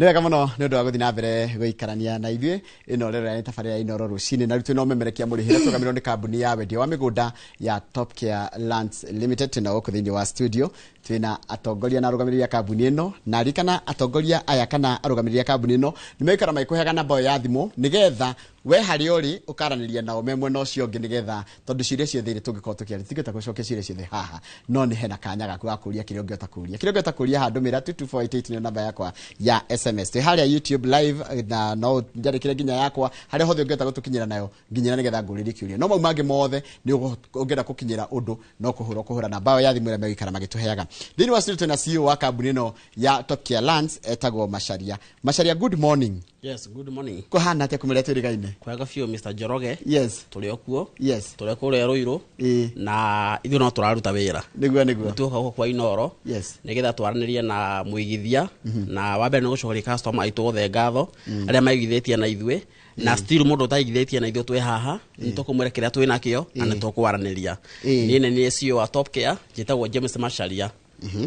wega muno ni undu wa guthina mbere guikarania na ithuĩ ino rero ya tabarĩra ino rucini na rutwe no memerekia mũrĩhĩre tũgamirwo ni kambuni ya wendia wa mĩgũnda ya Top Care Lands Limited na gũkũ thĩinĩ wa studio twina atongoria na arũgamĩrĩri a kambuni ino na rikana atongoria aya kana arũgamĩrĩri a kambuni ino nimeikara maikuheaga namba ya thimũ nigetha we hari uri ukaranĩria nao memwe no cio ngĩ nigetha tondu ciria ciothe ire tũngĩkorwo tũkĩaria tingĩta gũcokia ciria ciothe haha no ni hena kanya gaku ga kũria kĩrĩa ũngĩota kũria kĩrĩa ũngĩota kũria ha ndũmĩra 22488 ni namba yakwa ya SMS twĩ harĩa YouTube live na no njarĩkĩre nginya yakwa harĩa hothe ũngĩota gũtũkinyĩra nayo nginyĩra nigetha ngũrĩrie kĩũria no mau mangĩ mothe ni ũngĩenda gũkinyĩra ũndũ no kũhũra namba ya thimũ ĩrĩa megũikara magĩtũheaga thĩinĩ wa studio na CEO wa kambuni ĩno ya Top Care Lands etagwo Macharia good morning. Yes, good morning. Kuhana atia kumĩrĩa twĩrĩgaine kwega biũ Mr. Njoroge. Yes. Tũrĩ okuo. Yes. Tũrĩ kũrĩa Rũirũ. Na ithuĩ no tũraruta wĩra. Nĩguo. Tuoka kwa Inoro. Yes. Nĩgetha twaranĩrie na mũigithia na wambere nĩ gũcokeria customer aitũ othe ngatho arĩa maigithĩtie na ithuĩ na still mũndũ ũtaigithĩtie na ithuĩ twĩ haha nĩ tũkũmwĩra kĩrĩa twĩ nakĩo na nĩ tũkwaranĩria. Niĩ nĩ CEO wa Top Care njĩtagwo James Macharia.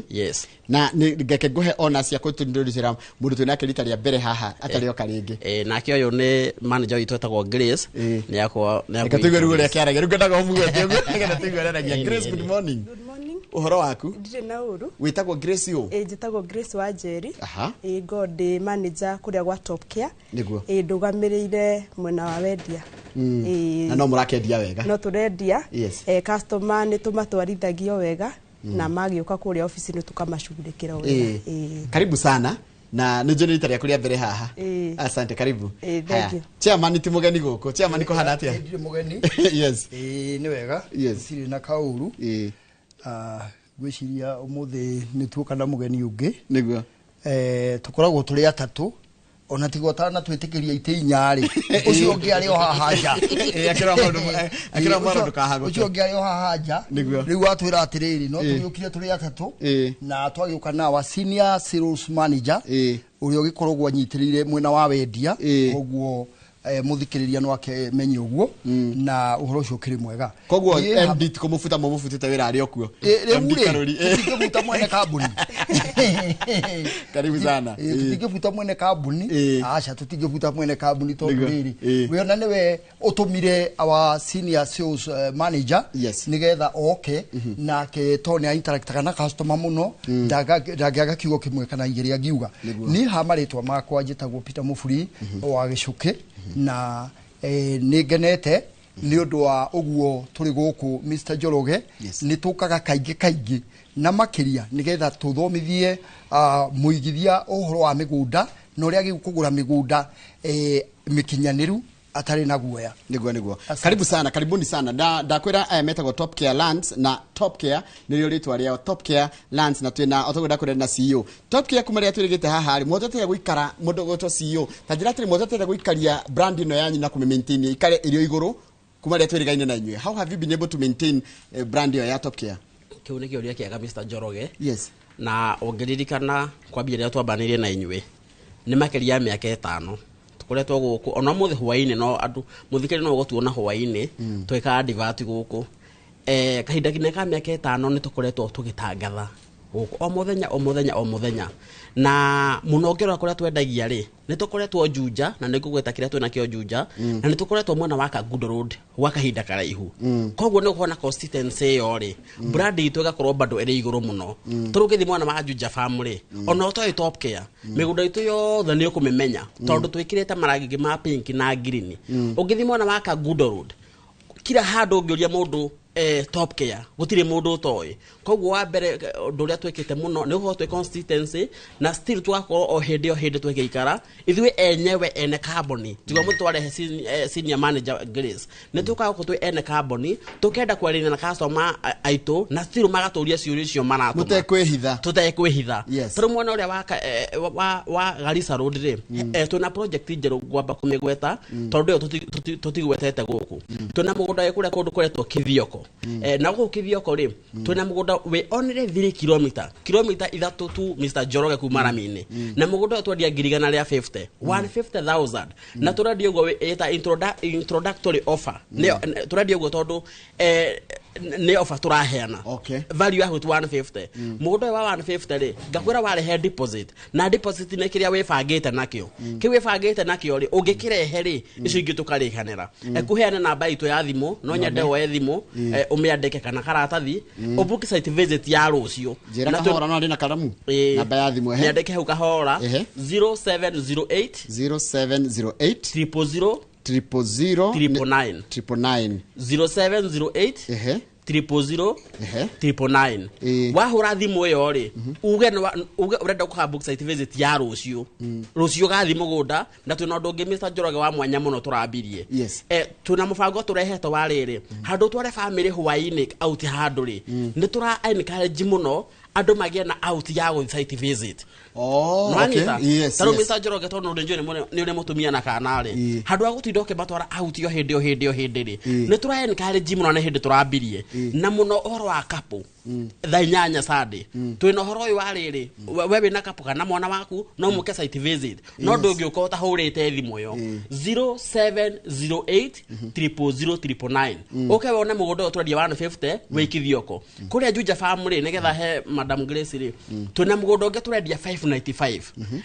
Yes. Na ngeke nguhe ona cia kũtũndũrĩra mũndũ twĩ nake rita rĩa mbere haha atarĩ oka rĩngĩ. Nake ũyũ nĩ manager witũ etagwo Grace. Nĩ yakwa Ngatuigua ruo rĩa kĩaragia rũngendaga ũmuoje nĩgetha tuiguananagia. Grace, good morning. Good morning. Uhoro waku? Ndire na uru. Wĩtagwo Grace ũ? Njĩtagwo Grace wa Njeri. Aha. Ngode manager kũrĩa gwa Top Care. Nĩguo. Ndũgamĩrĩire mwena wa wendia. Na no mũrakendia wega. No tũrendia. Yes. Customer nĩ tũmatwarithagio wega. Na magĩũka kũrĩa office nĩ tukamashughulikia wega. Karibu sana. Na nĩ njoni rita rĩa kũrĩa mbere haha. Asante, karibu. Thank you. Chairman ti mugeni gũkũ. Chairman niko hana atia? Ndire mugeni. Yes. Nĩ wega. Yes. Siri na kauru. Gwĩciria ũmũthĩ nĩ tuoka na mugeni ũngĩ. Nĩguo. Tũkoragwo tũrĩ atatũ. Ona tigota na twĩtĩkĩria itĩ inyarĩ ucio ũngĩ arĩ o haha nja akĩra mũndũ kahago ucio ũngĩ arĩ o haha nja rĩu atwĩra atĩrĩrĩ no tũgĩũkire tũrĩ atatũ na twagĩũka na wa senior sales manager ũrĩa ũgĩkoragwo anyitĩrĩire mwena wa wendia koguo muthikĩrĩria no akemenye ũguo na ũhoro ũcio kĩrĩ mwega koguo MD kũmũbuta mũmũbutĩte wĩra arĩ okuo MD Karori tũtingĩbuta mwene kambuni karibu sana tũtingĩbuta mwene kambuni acha tũtingĩbuta mwene kambuni tondũ rĩrĩ we ona nĩwe ũtũmire our senior sales manager nĩgetha oke nake tone interactaga na customer mũno ndangĩaga kiugo kĩmwe kana igĩrĩ angiuga niĩ ha marĩtwa makwa njĩtagwo Peter Mũburi wa Gĩcũkĩ na nĩngenete nĩ ũndũ wa ũguo tũrĩ gũkũ Mr. Njoroge nĩ tũkaga kaingĩ na makĩria nĩgetha tũthomithie mũigithia ũhoro wa mĩgũnda na ũrĩa agĩkũgũra mĩgũnda mĩkinyanĩru atari na guoya. Nĩguo. Karibu sana, karibuni sana. Ndakwĩra metagwo Top Care Lands na Top Care nĩrĩo rĩtwa rĩao Top Care Lands na twĩna otogenda kũrĩa na CEO. Top Care kuma rĩa twĩrĩgĩte haha rĩ mwotete gũikara mũndũ gũtwo CEO. Ta njĩra atĩrĩ mwotete gũikaria brand ĩno yanyu na kũmĩmaintain ikare ĩrĩo igũrũ kuma rĩa twĩrĩgaine na inyuĩ. How have you been able to maintain brand ĩyo ya Top Care? Kĩu nĩ kĩũria kĩega Mr. Njoroge. Yes. Na ũngĩririkana kwambia rĩrĩa twambanĩirie na inyuĩ nĩ makĩria mĩaka 5 tukoretwo gũkũ ona mũthĩ hwainĩ no andũ mũthikĩrĩria no gũtuona hwainĩ twĩka advert gũkũ kahinda kinene ka mĩaka 5 nĩ tukoretwo tũgĩtangatha gũkũ o mũthenya na mũno ngĩrora kũrĩa twendagia rĩ nĩ tukoretwo Juja na nĩ ngũgweta kĩrĩa twĩna kĩo Juja na nĩ tukoretwo mwena wa Kagundo Road gwa kahinda karaihu koguo nĩ kuona consistency yo rĩ brand itũ ĩgakorwo bado ĩrĩ igũrũ mũno tũrũgĩthi mwena wa Juja family ona ũtoĩ Top Care mĩgũnda itũ yothe nĩ ũkũmĩmenya tondũ twĩkĩrĩte marangi ma pink na green ũngĩthi mwena wa Kagundo Road kila handũ ũngĩũria mũndũ Top Care gũtirĩ mũndũ ũtoĩ koguo wa mbere ũndũ ũrĩa twĩkĩte mũno nĩ ũhoro twĩ consistency na still twakorwo o hĩndĩ twĩgĩikara ithuĩ enyewe ene kambuni tiga mũndũ twarehe senior manager Grace nĩ tũkaga twĩ ene kambuni tũkenda kwaria na customer aitũ na still magatũria ciũria icio maratũma tũtekwĩhitha tondũ mwena ũrĩa wa Garissa Road rĩ twĩna project njerũ ngwamba kũmĩgweta tondũ tũtigwetete gũkũ twĩna mũgũnda kũrĩa kũndũ kũretwo Kithioko na gũkũ Kithioko rĩ twĩna mũgũnda we only 3 kilomita 3 tu Mr. Njoroge kuma Rami-inĩ na mũgũnda twendia ngirigana rĩa 150,000 na tũrendia ũguo eta introductory offer tũrendia ũguo tondũ ni offer turaheana okay value yaku 150 mugodo wa 150 ri ngakwira warehe deposit na deposit ni kiria wibangite nakio kiwi wibangite nakio ri ungikirehe ri icio ingi tukarikanira ekuheana namba itu ya thimu no nyende woe thimu umiandike kana karatathi ubuki site visit ya rucio jira kahora no ndina karamu namba ya thimu nyandike hau kahora 0708 0708 000 999 0708 000 wahura thimu yo ri uge urenda ku book site visit ya rucio gathi mugunda na tuna ndungi Mr. Njoroge wa mwanya muno turambirie tuna mubango turehetwo wa riri handu tware family hwaini out handu ri ni tura encourage muno andu magia na out ya go site visit okay yes taru Mr. Njoroge tono ndio ni uri mutumia na kana ri handu agutindoke batwara out yo hindi ri ni tura encourage muno na hindi turambirie na muno horo wa kapo tha inyanya sade twina horo uyu wa riri wewe na kapo kana mwana waku no muke site visit no ndungi ukota hurite thimu yo 0708 000 okay wona mugodo twendia 150 wikithioko kuria Juja family nigetha he Madam Grace ri twina mugodo ungi turendia 595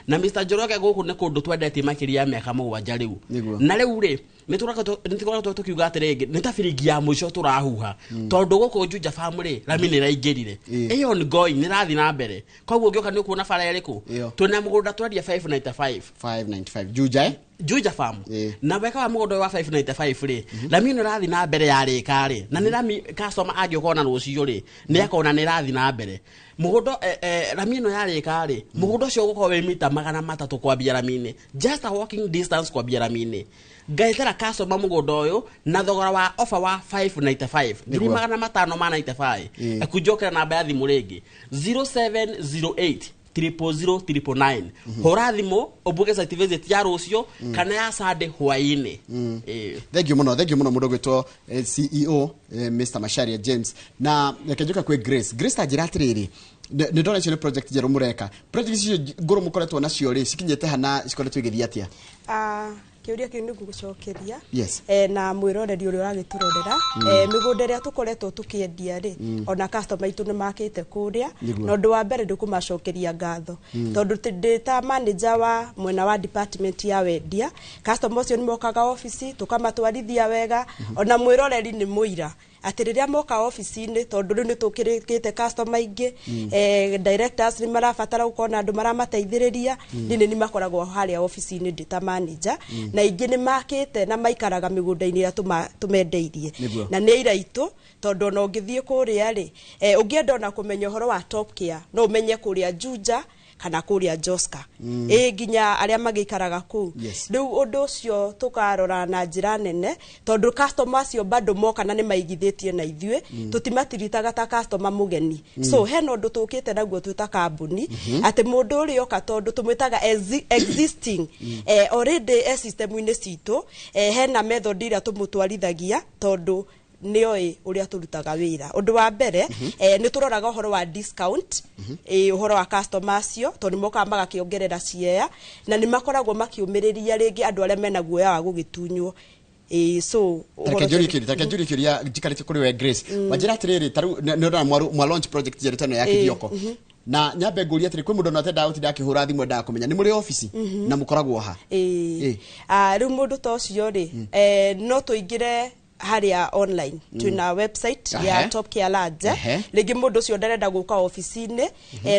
na Mr. Njoroge guku ne kundu twendete makiria miaka mugwanja riu na riu ri nitukora tukiuga atirigi nitabiringi ya mwisho turahuha tondu guku Juja family ramini raingirire iyo ni going ni rathi na mbere koguo ngioka ni kuona bara iriku twina mugodo twendia 595 Juja farm na weka wa mugodo wa 595 ri ramini rathi na mbere ya rika ri na ni rami customer agiokona rucio ri ni akona ni rathi na mbere mugodo ramino ya rika ri mugodo cio guko we mita 300 kwambia ramini just a walking distance kwambia ramini gaitera customer mugodo uyu na thogora wa offer wa 595 ngiri 595 ekujokera namba ya thimu ringi 0708 000 hora thimu obuge site visit ya rucio kana ya sade hwaini thank you muno mundu gwitwo CEO Mr. Macharia James na nkejoka kwe Grace tajira atiriri ni ndona cyo project jero mureka project cio ngoro mukoretwo nacio ri sikinyete hana cikoretwo igithia atia kiuria kindu gucokeria yes na mwiroreri uri uragiturorera migunda ria tukoretwo tukiendia ri ona customer itu ni makite kuria no ndu wa mbere ndikumacokeria ngatho tondu data manager wa mwena wa department ya wendia customer ucio ni mokaga office tukamatwarithia wega ona mwiroreri ni muira atiriria moka office-ini tondu ni tukirikite customer ingi directors ni marabatara gukona andu maramateithiriria nini ni makoragwo haria office-ini data manager na ingi ni makite na maikaraga migunda-ini ya tumendeirie na ni iraitu tondu no ngithie kuria ri ungienda na kumenya horo wa Top Care no umenye kuria Juja kana kuria Joska nginya aria magikaraga ku riu undu ucio tukarora na njira nene tondu customers cio bado moka na ni maigithitie na ithue tutimatiritaga ta customer mugeni so heno undu tukite naguo twita kambuni ati mundu uri oka tondu tumwitaga existing already system-ini citu hena method ira tumutwarithagia tondu nioi uria turutaga wira undu wa mbere ni turoraga horo wa discount horo wa customers cio tondu moka magakiongerera ciea na ni makoragwo makiumiriria ringi andu aria mena guoya wa gugitunywo so takejuri kiria jikarite kuri we Grace wajira atiriri taru nora mwa launch project jeretano ya kithioko na nyambe nguria atiri kwi mundu no atenda out ndakihura thimu nda kumenya ni muri office na mukoragwo ha riu mundu to cio ri no tuingire haria online tuna website ya Top Care Lads legi mundu cio ndarenda guka office-ini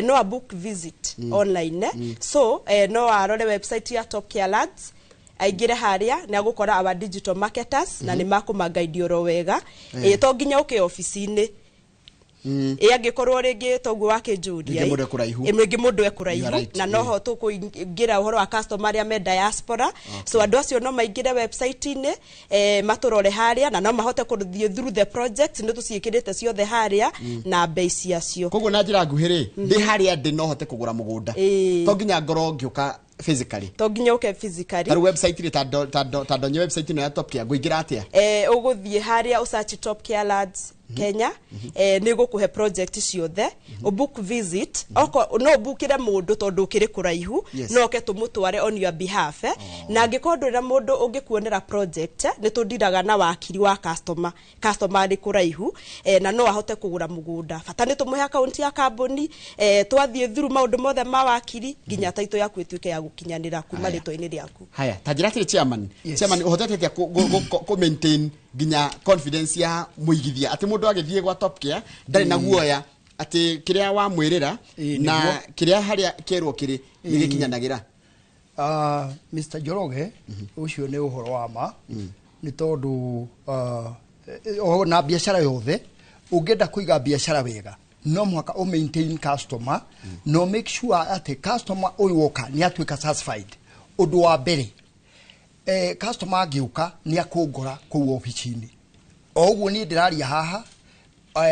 no a book visit online so no arore website ya Top Care Lads aigire haria na gukora our digital marketers na ni makumaguide oro wega to nginya uke office-ini angikorwo ringi toguo wakinjuria imwingi mundu ekuraihu na noho tukuingira uhoro wa customer aria me diaspora so andu acio no maingire website-ini maturore haria na no mahote kuthie through the project ni tuciikirite ciothe haria na bei ciacio koguo na njira nguhiri ndi haria ndi no hote kugura mugunda to nginya ngoro ngiuka physically to nginya uke physically taru website ri ta donye website no ya Top Care nguingira atia uguthie haria usearch Top Care Lads Kenya ni gukuhe project ciothe book visit oko no bookire mundu tondu kiri kuraihu no ke tumutware on your behalf na angikondwira mundu ungikuonera project ni tudiraga na wakiri wa customer ni kuraihu na no ahote kugura mugunda bata ni tumuhe account ya kambuni twathie through maundu mothe ma wakiri ginya taito yaku ituike ya gukinyanira kuma ritoini riaku haya tajirati chairman uhotete ku maintain ginya confidence ya muigithia ati mundu agithie gwa Top Care ndari na guoya ati kiria wa mwirira na kiria haria kerwo kiri nigikinyanagira Mr. Njoroge ucio ni uhoro wa ma ni tondu na biashara yothe ungenda kuiga biashara wega no mwaka o maintain customer no make sure ati customer uyu woka ni atuika satisfied undu wa mbere customer agiuka ni akungora ku office-ini oguo ni ndiraria haha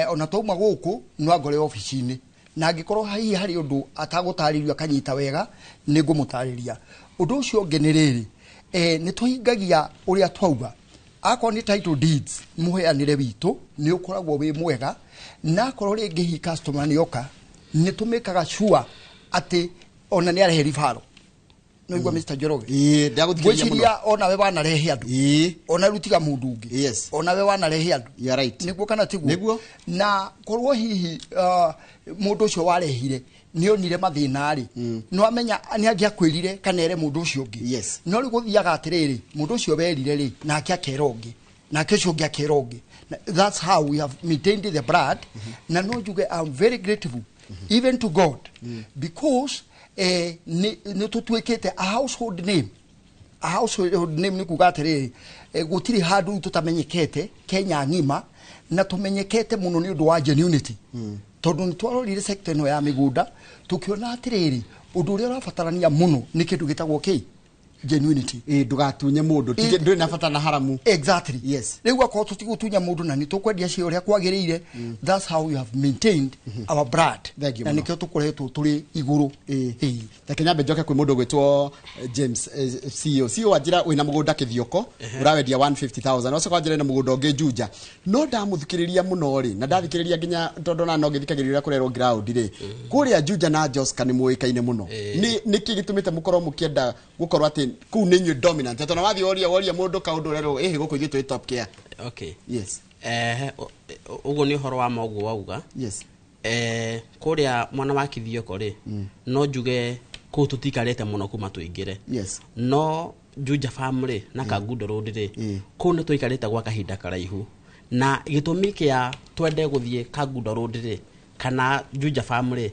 ona toma guku no agore office-ini na angikorwo hari undu atagutaririo akanyita wega ni ngumutariria undu ucio ngeniriri ni tuhingagia uria twauga akwa ni title deeds muheanire witu ni ukoragwo wi mwega na korwo ringi hi customer ni oka ni tumikaga sure ati ona ni arehe rifaro no igwa Mr. Njoroge ndaguthikiria muno ona we wana rehe andu ona rutiga mundu ungi ona we wana rehe andu you right niguo kana tiguo na korwo hihi mundu ucio warehire ni onire mathina ri no amenya ni angia kwirire kana ere mundu ucio ungi no ri guthiaga atiriri mundu ucio werire ri na akia kerongi na kesho ngia kerongi that's how we have maintained the brand na no juge I'm very grateful even to God because ni tutuikete a household name ni kugatere gutiri handu tutamenyekete Kenya ngima na tumenyekete muno ni undu wa genuinity tondu nitwarorire sector no ya migunda tukiona atiriri undu uria urabatarania muno ni kindu gitagwo genuinity ndugatunye mundu nduri na bata na haramu exactly riu akwa tutigutunya mundu na ni tukwendia cio uria kwagirire that's how we have maintained our brand na nikio tukoretwo turi iguru Takenyambe njoke kwi mundu gwitwo James CEO ajira wina mugunda kithioko urawendia 150,000 oco kwajira na mugunda ungi Juja no ndamuthikiriria muno ri na ndathikiriria nginya tondu na no ngithikagiriria kurerwo ground ri kuria Juja na Joska ni muikaine muno ni kigitumite mukorwo mukienda gukorwo ati ku ninyu dominant atona wathi oria mundu kaundu rero guku ithu Top Care ugo ni horo wa mogu wauga kuria mwana wa kithioko ri no njuge ku tutikarete muno kuma tuingire no Juja family na Kagundo road ri ku ni tuikarete gwa kahinda karaihu na gitumi kia twende guthie Kagundo road ri kana Juja family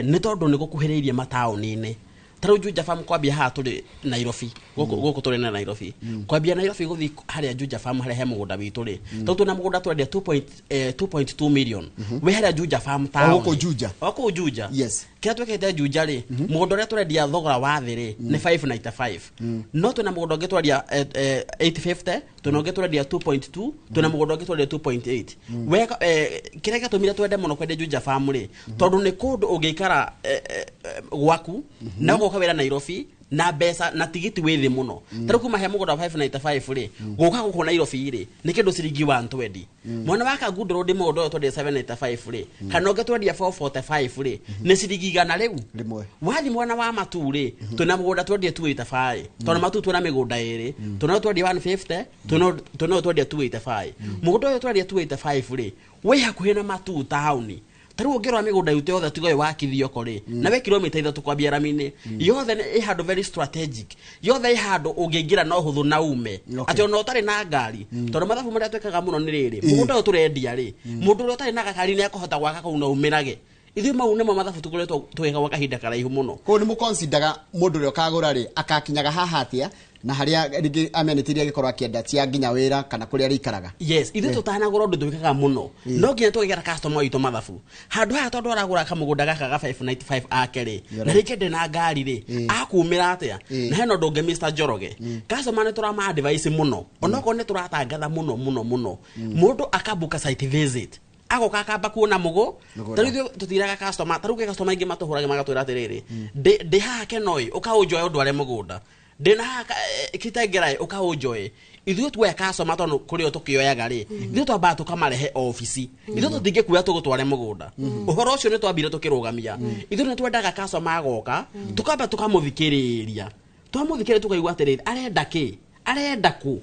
ni tondu ni gukuhiriirie mataoni-ini taru Juja farm kwambia ha turi Nairobi goko turi na Nairobi kwambia Nairobi guthi haria Juja farm haria he mugunda witu ri tondu na mugunda twendia 2.2 million we haria Juja farm town oko Juja kia twekete Juja ri mugunda ria twendia thogora wa thi ri ni 595 no tuna mugunda ungi twendia 850 tuna ungi twendia 2.2 tuna mugunda ungi twendia 2.8 we kire gatumira twende muno kwende Juja farm ri tondu ni kundu ungiikara gwaku na goka wera Nairobi na besa na tigiti withi muno taru kuma he mugunda 595 ri goka guko Nairobi ri ni kindu ciringi 120 mwana wa Kagundo road mundo to 795 ri kana unge twendia 445 ri ni ciringi gana riu wathi mwana wa matu ri tuna mugunda twendia 285 tuna matu tuna migunda iri tuna twendia 150 tuna twendia 285 mugunda yo twendia 285 ri we hakuhe na matu tauni taru ngero amigunda yute othe tigo wa kithioko ri na we kilomita 3 kwambia ramini yothe i handu very strategic yothe i handu ungingira no huthu na ume ati ono tari na ngari tondu mathabu maria twekaga muno ni riri mugunda uyu turendia ri mundu uria tari na gakari ni akuhota gwaka kau na umirage ithu mau nimo mathabu tukoretwo tweka gwa kahinda karaihu muno ko ni mu consideraga mundu uria kagura ri akakinyaga haha atia na haria ringi amenetiria gikorwa kienda cia nginya wira kana kuria rikaraga ithu tutana gura ndu twikaga muno no nginya tugera customer itu mathabu handu ha tondu aragura kamugunda gaka ga 595 akeri na rikende na ngari ri akumira atia na heno ndunge Mr. Njoroge customer ni turama advice muno onoko ni turatangatha muno mundu akabuka site visit agoka kamba kuona mugo tariu tutiraga customer taruke customer ingi matuhurage magatwira atiriri ndi hake noi ukaunjoe undu are mugunda ndina haka kitengerai ukaunjoe ithuĩ tuoya customer tondũ kũrĩ o tũkĩoyaga rĩ ithuĩ twambaga tũkamarehe ofici ithuĩ tũtingĩkuoya tũgũtware mũgũnda ũhoro ũcio nĩ twambire tũkĩrũgamia ithuĩ nĩ twendaga customer agoka tũkamba tũkamũthikĩrĩria twamũthikĩrĩria tũkaigua atĩrĩrĩ arenda kĩ arenda kũ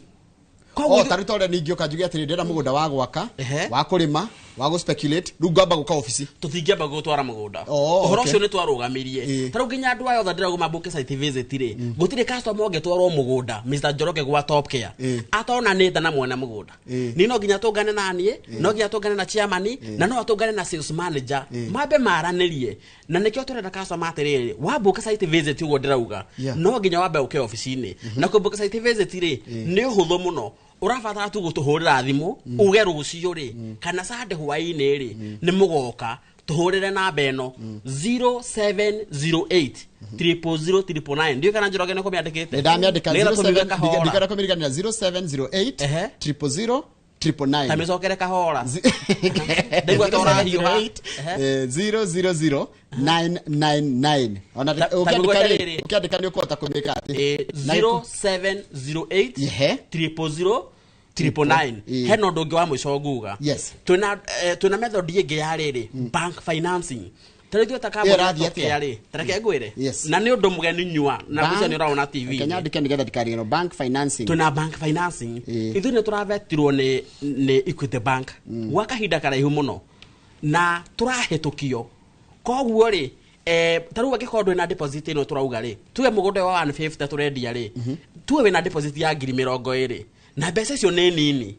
taritore ningi ukanjugia atiri ndira mugunda wa gwaka wa kurima wa go speculate rungamba guka office tutingiamba gutwara mugunda uhoro ucio ni twarugamirie taru nginya andu ayo thadira guma book site visit ri gutire customer ongetwarwo mugunda Mr Njoroge gwa Top Care atona nita na mwana mugunda ni no nginya tungane na nie no nginya tungane na chairman na no tungane na sales manager mabe maranirie na nikio turenda customer atiriri wa book site visit ugo ndirauga no nginya wabe uke office-ini na ku book site visit ri ni uhuthu muno urabatara tu gutuhurira thimu uge rucio ri kana sande hwaini ri ni mugoka tuhurire namba eno 0708 00009 ndio kana Njoroge niko miandikite ndamiandika 07 ndikana 0708 00009 tamizokere kahora ndegwa tora hiyo 000999 ona ukiandika ni ukota kumika 0708 00009 heno ndongi wa mwisho nguga tuna method ingi ya riri bank financing tarithio takabori tareke ngwire na ni undu mugeni nyua na kucio ni uraona TV Kenya ndike nigetha dikarino bank financing tuna bank financing ithu ni turavetirwo ni Equity Bank gwa kahinda karaihu muno na turahetukio koguo ri taruga gikondo na deposit ino turauga ri tuwe mugunda wa 150 turendia ri tuwe wina deposit ya 20 na mbeca icio ni nini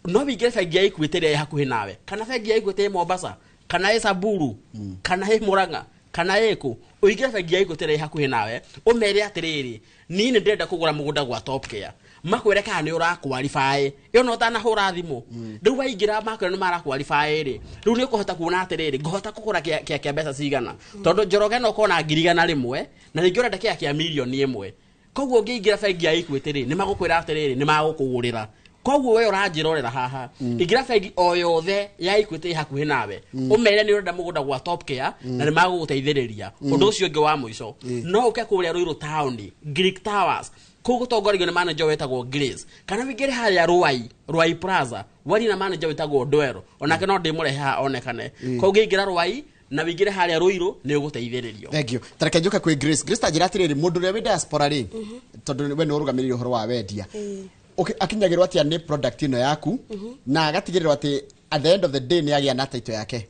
no wigire bengi ya Equity ri hakuhi nawe kana bengi ya Equity Mombasa kana Samburu kana Murang'a kana Eku uigire bengi ya Equity ri hakuhi nawe umere atiriri nini ndenda kugura mugunda gwa Top Care makwere kana ni urakwalify yo no tana hura thimu riu waingira makwere ni marakwalify ri riu ni kuhota kuona atiriri ngahota kugura kia mbeca cigana tondu Njoroge no kona ngirigana rimwe na ringi urenda kia milioni imwe koguo ngiingira bengi ya Equity ri ni magukwira atiriri ni magukugurira koguo we uranjirorera haha ingira bengi o yothe ya Equity hakuhi nawe umere ni urenda mugunda gwa Top Care na ni maguguteithiriria undu ucio ngi wa mwisho no uke kuria Ruiru town Greek Towers kugo tongorio ni manager wetagwo Grace kana wigire haria Ruai Plaza wari na manager wetagwo Ndwero onake no ndimurehe ha onekane koguo ngiingira Ruai na wigire haria Ruiru ni uguteithiririo thank you tareke njuka kwi Grace tajira atiriri mundu ri diaspora ri tondu we no rugamiririo horo wa wendia akinyagirwa atia ni product ino yaku na agatigirwa ati at the end of the day ni agia na title yake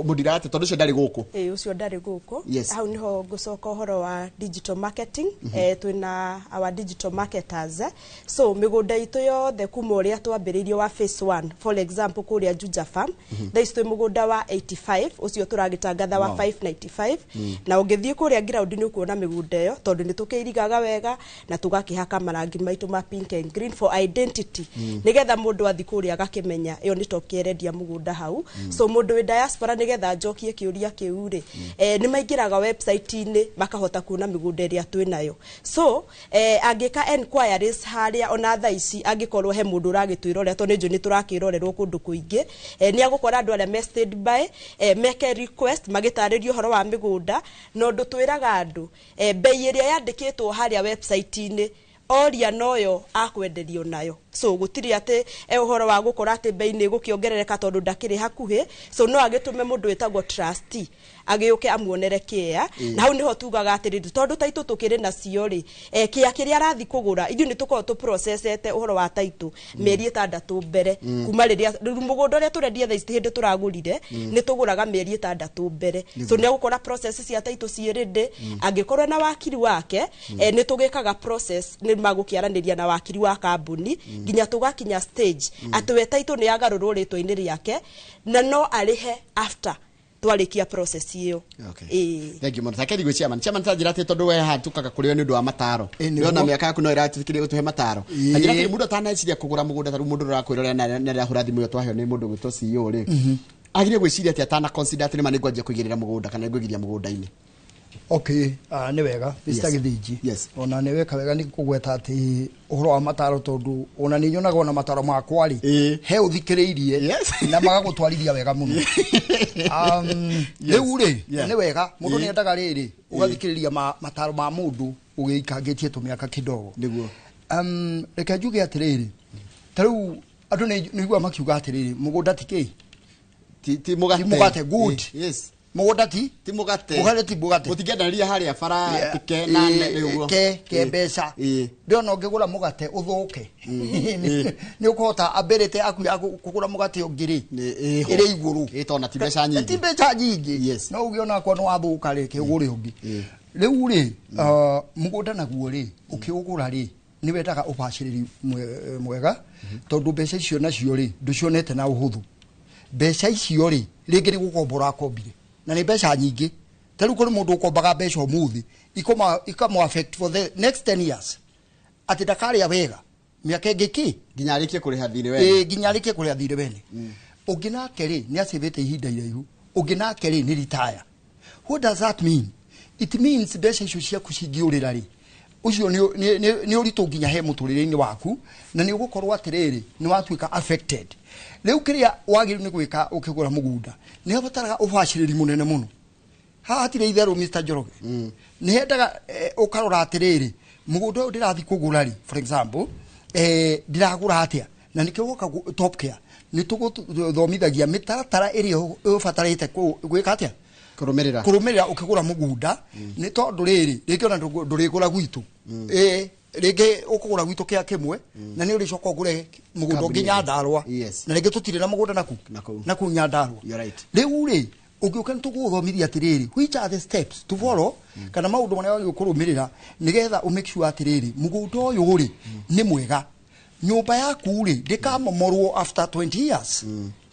mudira ati tondu cio ndari guku ucio ndari guku hau niho gucoka horo wa digital marketing twina our digital marketers so migunda itu yothe kuma uria twambiririo wa phase 1 for example kuria Juja Farm thaici twi mugunda wa 85 ucio turagitangatha wa 595 na ungithie kuria ground ni ukuona migunda iyo tondu ni tukirigaga wega na tugakihaka marangi maitu ma pink and green for identity nigetha mundu athi kuria agakimenya iyo ni kierendia mugunda hau so mundu we diaspora nigetha njokie kiuria kiuri ni maingiraga website ini makahota kuona migunda iria twinayo so angika enquiries haria ona thaici angikorwo he mundu uragitwirore to ninju ni turakirorerwo kundu kuingi ni agukora andu aria mested by make request magitaririo horo wa migunda no ndu twiraga andu bei iria yandikitwo haria website ini oria noyo akwenderio nayo so gutiri ate uhoro wa gukora ate bei ni gukiongerereka tondu ndakiri hakuhi so no agitume mundu wetagwo trustee agiuke amuonere kia na hau niho tugaga ati tondu taitu tukiri na cio ri kia kiria arathi kugura ithu ni tukorwo tu processete uhoro wa taitu mieri 6 mbere kuma riria mugunda ria turendia thaici hindi turagurire ni tuguraga mieri 6 mbere so ni gukora process cia taitu ciirinde angikorwo na wakiri wake ni tugikaga process ni magukiaraniria na wakiri wa kambuni ginya tugakinya stage atwe taitu ni agarurwo ritwa-ini riake na no arihe after twarikia process iyo thank you monthakeri gwe chairman tajira ati tondu we ha tukaga kurio ni ndu wa mataro yona miaka yaku no iratikirie gutuhe mataro tajira ati mundu ataneciria kugura mugunda taru mundu urakwirora na rahura thimu yo twahyo ni mundu gwitwo CEO ri agire gwiciria ati atana consider ati ni manigwa je kuigirira mugunda kana ngwigiria mugunda-ini Okay, nĩ wega Mr. Githinji. Yes. Ona nĩ weka wega nĩ kũgweta atĩ ũhoro wa mataro tondũ ona nĩ nyonaga ona mataro makwa rĩ he ũthikĩrĩirie na magagũtwarithia wega mũno. Rĩu rĩ nĩ wega mũndũ nĩ endaga rĩrĩ ũgathikĩrĩria mataro ma mũndũ ũgĩikangĩtie tũmĩaka kĩdogo. Nĩguo. Reke njuge atĩrĩrĩ ta rĩu andũ nĩ igua makiuga atĩrĩrĩ mũgũnda ti kĩ ti mũgate. Good. Yes. Mũgũnda ti mũgate. Mũgate ti mũgate. Mũtingĩenderia harĩa bara tike na nĩguo. Ke mbeca. Ndĩona ũngĩgũra mũgate ũthũke. Nĩ ũkũhota ability aku ya kũgũra mũgate ũngĩ ĩrĩ igũrũ. Ĩtona ti mbeca nyingĩ. Ti mbeca nyingĩ. No ũgĩona kwa no wathũka rĩ kĩgũre ũngĩ. Rĩu rĩ mũgũnda naguo rĩ ũkĩũgũra rĩ nĩ wendaga ũbacĩrĩri mwega tondũ mbeca icio nacio rĩ ndũcionete na ũhũthũ. Mbeca icio rĩ rĩngĩ nĩ gũkombora kombire na nĩ mbeca nyingĩ. Ta rĩu kũrĩ mũndũ ũkombaga mbeca ũmũthĩ ikamo affect for the next 10 years. Atĩ ndakarĩa wega mĩaka ĩngĩ kĩ nginya arĩkie kũrĩha thirĩ wene. Nginya arĩkie kũrĩha thirĩ wene. Ũngĩ nake rĩ nĩ acĩvĩte ihinda iraihu. Ũngĩ nake rĩ nĩ retire. What does that mean? It means mbeca icio ciaku cingĩũrĩra rĩ ucio nĩ ũritũ nginya he mũtũrĩre-inĩ waku na nĩ ũgũkorwo atĩrĩrĩ nĩ watuĩka affected. Rĩu kĩrĩa wagĩrĩirwo nĩ gwĩka ũkĩgũra mũgũnda nĩ abataraga ũbacĩrĩri mũnene mũno. Haha hatirĩ itherũ Mr. Njoroge. Nĩ hendaga ũkarora atĩrĩrĩ mũgũnda ũyũ ndĩrathiĩ kũgũra rĩ for example ndiragũra atĩa na nĩkĩo gũka Top Care nĩ tũgũthomithagia mĩtaratara ĩrĩa ũbatarĩte gwĩka atĩa kũrũmĩrĩra ũkĩgũra mũgũnda nĩ tondũ rĩngĩ ona ndũrĩgũra gwitũ rĩngĩ ũkũgũra gwitũ kĩa kĩmwe na nĩ ũrĩcoka ũgũre mũgũnda ũngĩ Nyandarua na rĩngĩ tũtirĩ na mũgũnda naku Nyandarua. Rĩu rĩ ũngĩũka nĩ tũgũthomithia atĩrĩrĩ which are the steps to follow kana maũndũ marĩa wagĩrĩirwo kũrũmĩrĩra nĩgetha ũmake sure atĩrĩrĩ mũgũnda ũyũ rĩ nĩ mwega. Nyũmba yaku rĩ ndĩkamomorwo after 20 years.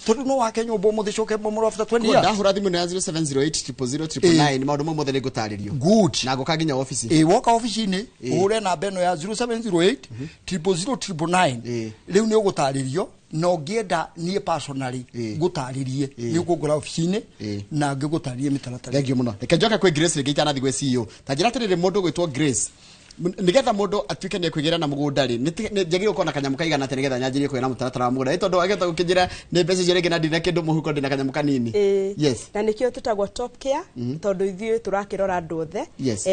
Tondũ no wake nyũmba ũmũthĩ coke momorwo after 20 years. Ndahũra thimũ na 0708000999 maũndũ mau mothe nĩngũtarĩrio. Good. Na ngũka nginya ofici. Woka ofici-inĩ ũhũre namba ĩno ya 0708000999 rĩu nĩ ũgũtarĩrio na ũngĩenda niĩ personally ngũtarĩrie nĩ ũkũngũra ofici-inĩ na ngĩgũtarĩrie mĩtaratara. Thank you mũno. Reke njoke kwĩ Grace rĩngĩ itanathi gwĩ CEO. Ta njĩra atĩrĩrĩ mũndũ gwĩtwo Grace nigetha mũndũ atuĩke nĩ kwĩgĩra na mũgũnda rĩ njagĩrĩirwo kuona kanyamũ kaigana atĩ nigetha nyanjĩrie kwĩra na mũtaratara wa mũgũnda tondũ agĩta gũkĩnjĩra nĩ mbeca icio rĩngĩ na ndina kĩndũ mũhuko ndina kanyamũ kanini. Yes. Na nĩkĩo tũtagwo Top Care tondũ ithuĩ tũrakĩrora andũ othe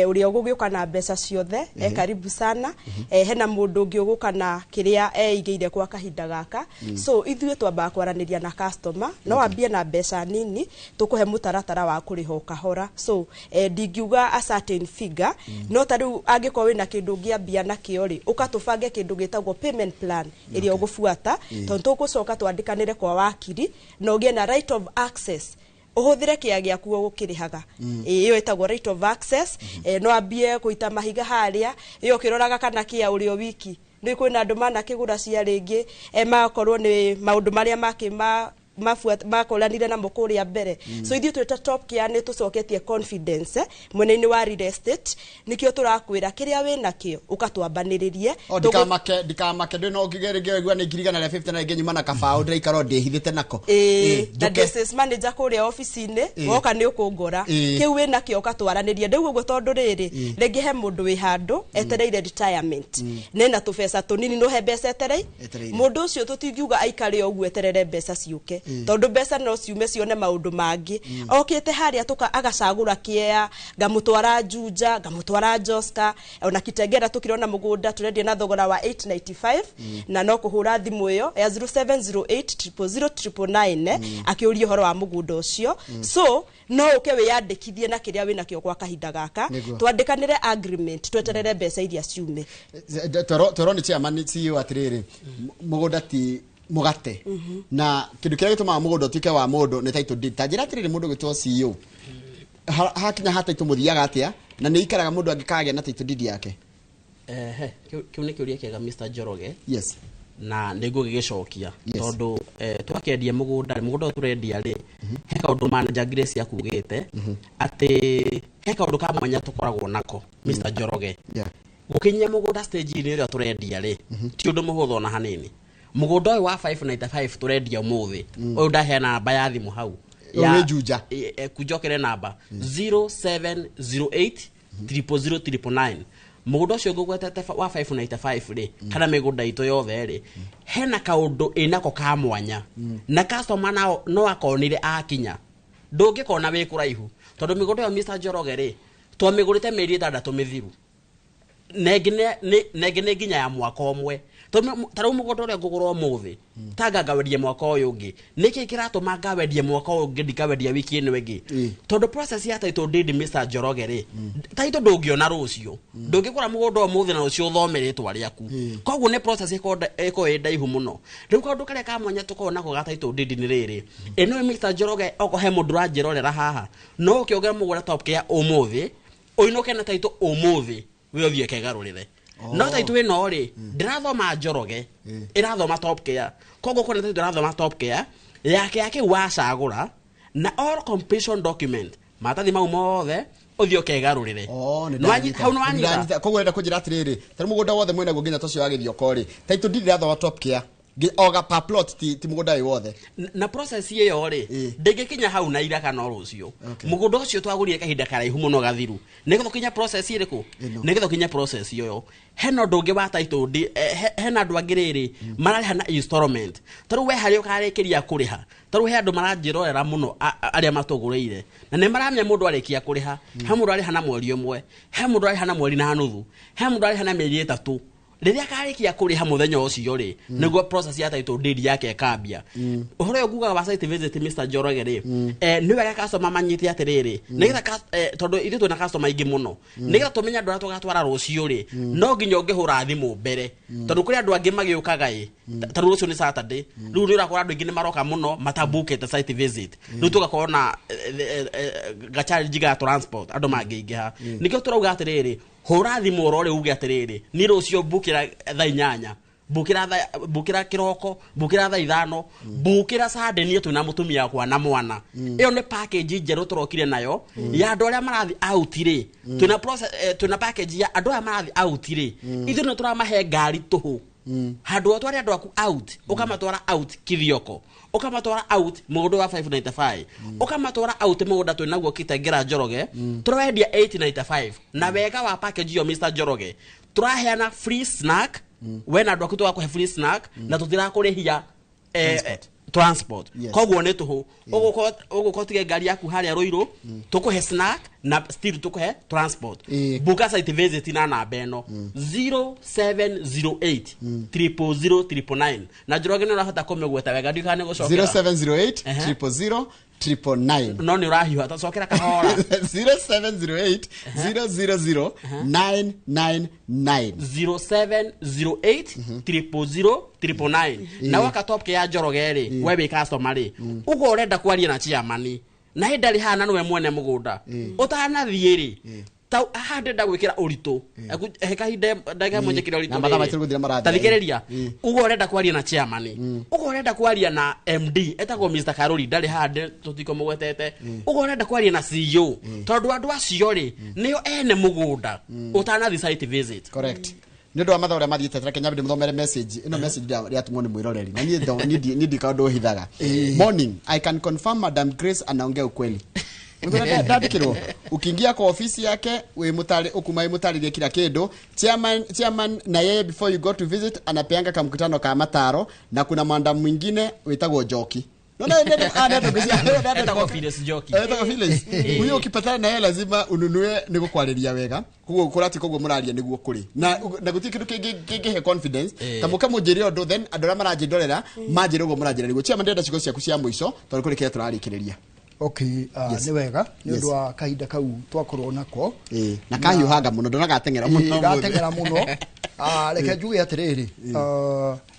ũrĩa ũgũgĩũka na mbeca ciothe karibu sana. Hena mũndũ ũngĩ ũgũka na kĩrĩa eigĩire kwa kahinda gaka so ithuĩ twambaga kwaranĩria na customer no wambie na mbeca nini tũkũhe mũtaratara wa kũrĩha kahora so ndingiuga a certain figure no ta rĩu angĩkorwo na kĩndũ ngĩambia nakĩo rĩ ũkatũbange kĩndũ gĩtagwo payment plan ĩrĩa ũgũbuata tondũ tũgũcoka twandĩkanĩre kwa wakiri na ũgĩe na right of access ũhũthĩre kĩa gĩaku ũgũkĩrĩhaga. Ĩyo ĩtagwo right of access. No ambie gũita mahiga harĩa ĩyo kĩroraga kana kĩa ũrĩo wiki nĩ kwĩna andũ manakĩgũra cia rĩngĩ makorwo nĩ maũndũ marĩa makoranire na mũkũrĩa mbere. So ithuĩ twĩta Top Care nĩ tũcoketie confidence mwena-inĩ wa real estate nĩkĩo tũrakwĩra kĩrĩa wĩ nakĩo ũkatwambanĩrĩrie. Ndikamake ndĩ no ũkĩgerĩgĩa igua nĩ ngirigana rĩa 50 na ingĩ nyuma na kabaũ ndĩraikara ndĩhithĩte nako. Na business manager kũrĩa ofici-inĩ woka nĩ ũkũngora kĩu wĩ nakĩo ũkatwaranĩria ndĩu ũguo tondũ rĩrĩ rĩngĩ he mũndũ wĩ handũ etereire retirement nena tũbeca tũnini no he mbeca etereire mũndũ ũcio tũtingiuga aikare ũguo eterere mbeca ciũke tondu mbeca no ciume cione maundu mangi okite haria tuka agacagura kĩea ngamutwara Juja ngamutwara Joska ona Kitengera tukirona mugunda turendia na thogora wa 895 na no kuhura thimu iyo ya 0708000999 akiuria horo wa mugunda ucio so no uke wiyandikithie na kiria wina kio kwa kahinda gaka twandikanire agreement tweterere mbeca iria ciume toro ni chairman CEO atiriri mugunda ti mugate na kindu kĩrĩa gĩtũmaga mũgũnda ũtuĩke wa mũndũ nĩ title deed. Ta njĩra atĩrĩrĩ mũndũ gwĩtwo CEO hakinya ha title mũthiaga atĩa na nĩ ikaraga mũndũ angĩkagĩa na title deed yake. Kĩu nĩ kĩũria kĩega Mr. Njoroge. Yes. Na nĩngũgĩgĩcokia tondũ twakendia mũgũnda tũrendia rĩ he kaũndũ manager Grace yakugĩte atĩ he kaũndũ ka mwanya tũkoragwo nako Mr. Njoroge. Gũkinyia mũgũnda stage-inĩ ĩrĩa tũrendia rĩ ti ũndũ mũhũthũ na hanini. Mũgũnda ũyũ wa 595 tũrendia ũmũthĩ ũyũ ndaheana namba ya thimũ hau Umejuja. Kujokere namba 0708 00009. Mugunda ucio ngugwetete wa 595 ri kana migunda ito yothe ri hena kaundu inako ka mwanya na customer nao no akonire akinya ndungikona wi kuraihu tondu migunda yo Mr Njoroge ri twamigurite meri 6 mithiru negine nginya ya mwaka omwe taru mugunda uria ngugura umuthi tanga ngawendie mwaka uyu ungi niki kiratuma ngawendie mwaka uyu ungi ndikawendia wiki ino ingi tondu process ya title deed Mr Njoroge ri title ndungiona rucio ndungikura mugunda umuthi na rucio thomeretwa riaku koguo ni process iko ndaihu muno riu kaundu karia ka mwanya tukona ko ga title deed ni riri eno Mr Njoroge oko he mundu ranjirorera haha no ukiogera mugura top kia umuthi oinoke na title umuthi we othie kegarurire no title ino ri ndirathoma Njoroge irathoma top care koguo kone title irathoma top care yake wacagura na all completion document matathi mau mothe uthio kegarurire hau no anyita koguo enda kunjira atiriri tari mugunda wothe mwena nginya tocio wa githio ri title deed irathoma top care oga per plot ti mugunda wothe na process iyo ri ndengikinya hau na ira kana rucio mugunda ucio twagurire kahinda karaihu muno gathiru nigetho kinya process iriku nigetho kinya process iyo heno ndungi wa title hena andu angiriri marariha na installment taru we hari ukarikiria kuriha taru he andu maranjirorera muno aria matugurire na ne maramya mundu arikia kuriha he mundu ariha na mweri umwe he mundu ariha na mweri na nuthu he mundu ariha na mieri 3 riria karikia kuriha muthenya ucio ri niguo process ya title deed yake kambia uhoro yo guga wa site visit Mr Njoroge ri ni wega customer manyite atiriri nigetha tondu ithu tuna customer ingi muno nigetha tumenya ndura tugatwara rucio ri no nginya ungihura thimu mbere tondu kuri andu angi magiukaga taru rucio ni Saturday riu ni urakora andu ingi ni maroka muno matabukete site visit riu tugakona gachari jiga transport andu mangiingiha nikio turauga atiriri hora thimu rore uge atiriri ni rucio bukira thaa 8 bukira kiroko bukira thaa 5 bukira Sunday ni tuna mutumia kwa na mwana iyo ni package njeru turokire nayo ya andu aria marathi out ri tuna process tuna package ya andu aria marathi out ri ithu no turamahe ngari tuhu handu atwari andu aku out ukamatwara out kithioko ukamatwara out mugundu wa 595 ukamatwara out mugunda twinaguo Kitengera Njoroge turawendia 895 na wega wa package yo Mr Njoroge turaheana free snack wena andu aku twakuhe free snack na tutirakurihia transport koguo ni tuhu uguko tige ngari yaku haria Ruiru tukuhe snack na still tukuhe transport buka site visit na namba eno 0708 00009 na Njoroge ni urahota kumegweta wega ndikane gucokera 0708 00009 no ni urahiwa tacokera kahora 0708 000 999 0708 00009 na wakatopke ya Njoroge ri wewe customer ri ugo urenda kwaria na chairman na hindari hana nwe mwene mugunda utana thiiri tau ahande ndagwikira uritu hekahinde ndaga mwenyekira uritu tathikereria ugo urenda kwaria na chairman ugo urenda kwaria na MD etagwo Mr Karuri ndari hande tutiko mugwetete ugo urenda kwaria na CEO tondu andu acio ri niyo ene mugunda utana thi site visit correct nindo wa matha uria mathiite tara Kenya muthomere message ino message ya tumwo ni mwiroreri na ni kaundu hithaga morning I can confirm Madam Grace anaongea ukweli ndandikirwo ukiingia kwa ofisi yake we mutari ukumai mutaririe kila kindu chairman na yeye before you go to visit anapeanga kamkutano ka mataro na kuna mwanda mwingine witagwo Njoki Etagwo Phyllis Njoki huyo ukipatana na yeye lazima ununue niko kwariria wega kugo kurati koguo muraria niguo kuri na gutie kindu kingi he confidence tamuka mujirio ndo then andora marajindorera majiro go murajira niguo chairman ndenda cigo ciaku cia muico tori kuri kire turarikiriria okay ni wega ni undu wa kahinda kau twakorwo nako na kahiuhanga muno ndonaga atengera muno gatengera muno reke njuge atiriri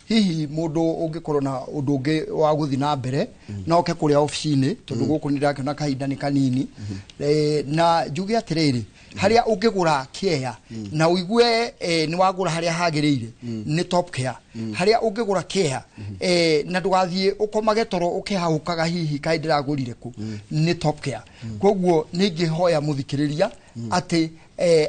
hihi mundu ungikorwo na undu ungi wa guthi na mbere no ke kuria office-ini tondu guku ni ndakiona kahinda ni kanini na njuge atiriri haria ungigura kea na uigue ni wagura haria hagirire ni top care haria ungigura kea na ndugathie ukomage toro ukihahukaga hihi kaindira gurire ku ni top care koguo ni ngihoya muthikiriria ati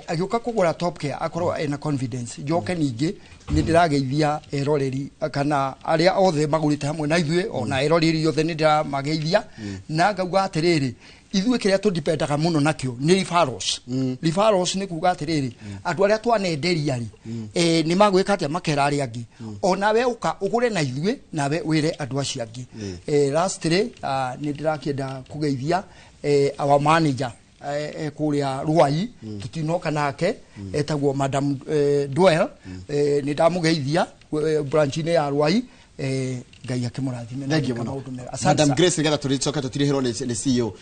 agioka kugura Top Care akorwo ena confidence joke ningi ni ndirageithia eroreri kana aria othe magurite hamwe na ithuĩ ona eroreri othe ni ndĩramageithia na ngauga atiriri ithuĩ kĩrĩa tũdipendaga mũno nakĩo nĩ referrals referrals nĩ kuga atiriri andũ arĩa twanenderia ri ni magwĩka atĩa makera arĩa angĩ ona we ũka ũgũre na ithuĩ nawe wĩre andũ acio angĩ lastly ni ndĩrakĩenda kũgeithia our manager kuria Ruai tutinoka nake etagwo Madam Dwell ni ndamugeithia branch ine ya Ruai ngai akimurathime na maundu mega Madam Grace ngetha turicoka tutirihirwo ni CEO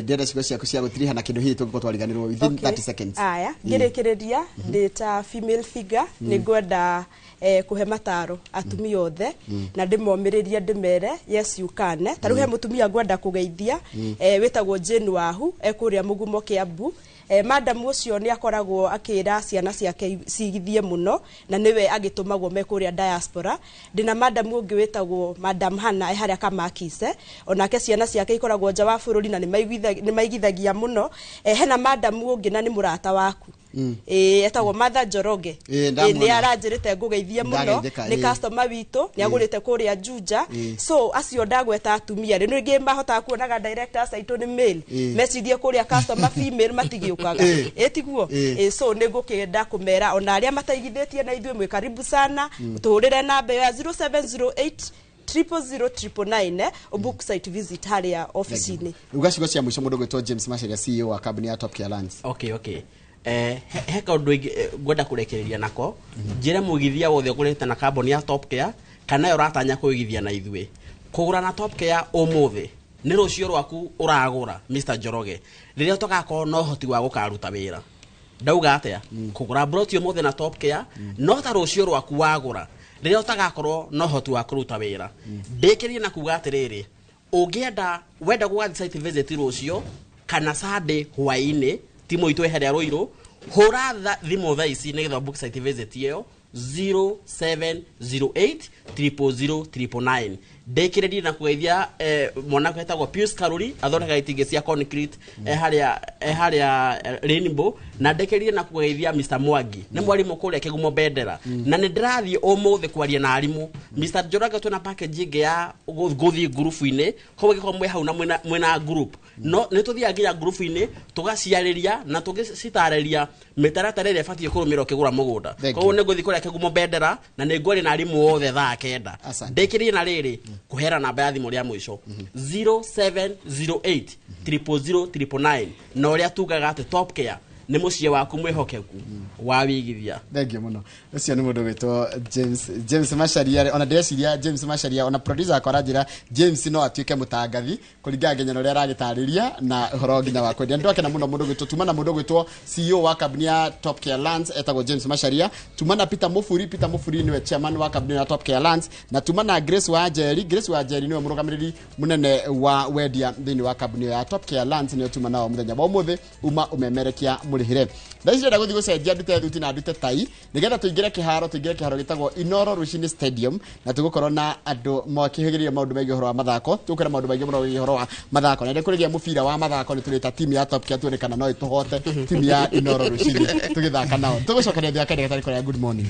ndenda cigo ciaku cia gutiriha na kindu hihi tungiko twariganirwo within 30 seconds aya ngirikireria ndita female figure ni ngwenda kuhe mataro atumia othe na ndimomiriria ndimere yes you can taru he mutumia ngwenda kugeithia witagwo Jane Wahu ekuria Mugumo Kiambu madam ucio ni akoragwo akira ciana ciake cigithie muno na niwe agitumagwo mekuria diaspora ndina madam ungi witagwo Madam Hana haria Kamakise onake ciana ciake ikoragwo nja wa bururi na ni maigithagia muno hena madam ungi na ni murata waku etagwo Mother Njoroge ni aranjirite ngugeithie muno ni customer witu ni agurite kuria Juja so acio ndagweta atumia ri ningi mahota kuonaga directors aitu ni male mecithie kuria customer female matigiukaga etiguo so ni ngukenda kumera ona aria mataigithitie na ithuĩ mwe karibu sana tuhurire namba ya 0708 00099 book site visit haria office-ini ugacigo cia mwisho mundu gwitwo James Macharia CEO wa company ya Top Care Lands okay heka undu ngwenda kurekereria nako njire mugithia wothe ngurite na company ya Top Care kana uratanya kuigithia na ithuĩ kugura na Top Care umuthi ni rucio rwaku uragura Mr Njoroge riria tugakoro no hoti wa gukaruta wira ndauga atia kugura broti umuthi na Top Care no ta rucio rwaku wagura riria utagakorwo no hoti wa kuruta wira ndikirie na kuga atiriri ungienda wenda gugathi site visit rucio kana Sunday hwaini timo itwe heria Ruiru hura thimo tha ici nigetha book site visit iyo 0708 00099 ndekireria na kugeithia mwana kwetagwo Pius Karuri athondeka itingi cia concrete haria Rainbow na ndekireria na kugeithia Mr Mwangi ni mwarimu kuria Kigumo Bendera na ni ndirathie umuthi kwaria na arimu Mr Njoroge tuna package ya guthi group-ini howe ko mwe hau na mwena group no nituthia nginya group-ini tugaciariria na tugicitareria mitaratara ire fatie kurumira kigura mugunda koguo ni nguthi kuria Kigumo Bendera na ni ngwari na arimu othe thaa kenda ndekireria na riri kuhera namba ya thimu ria mwisho 0708 00099 na uria tugaga ati Top Care ni mucie waku mwihokeku wa wigithia thengio muno ucio ni mundu gwitwo James Macharia ona ndeciria James Macharia ona producer akora njira James no atuike mutangathi kuringa ngenya uria aragitariria na horo nginya wa kwendia ndoke na muno mundu gwitwo tuma na mundu gwitwo CEO wa company ya Top Care Lands etagwo James Macharia tuma na Peter Mufuri niwe chairman wa company ya Top Care Lands na tuma na Grace Wanjeri niwe murugamiriri munene wa wendia thini wa company ya Top Care Lands niwe tuma nao muthenya wa umuthi uma umemerekia murihire ndaicire ndaguthi gucenjia ndute thuti na ndute tai nigetha tuingire kiharo gitagwo Inoro Rushini Stadium na tugukorwo na andu makihigiria maundu megie horo wa mathako tukira maundu megie muno horo wa mathako na ndikurigia mubira wa mathako ni turita team ya Top Care tuonekana no ituhote team ya Inoro Rushini tugithaka nao tugucokeria thia kende gatari kwa good morning.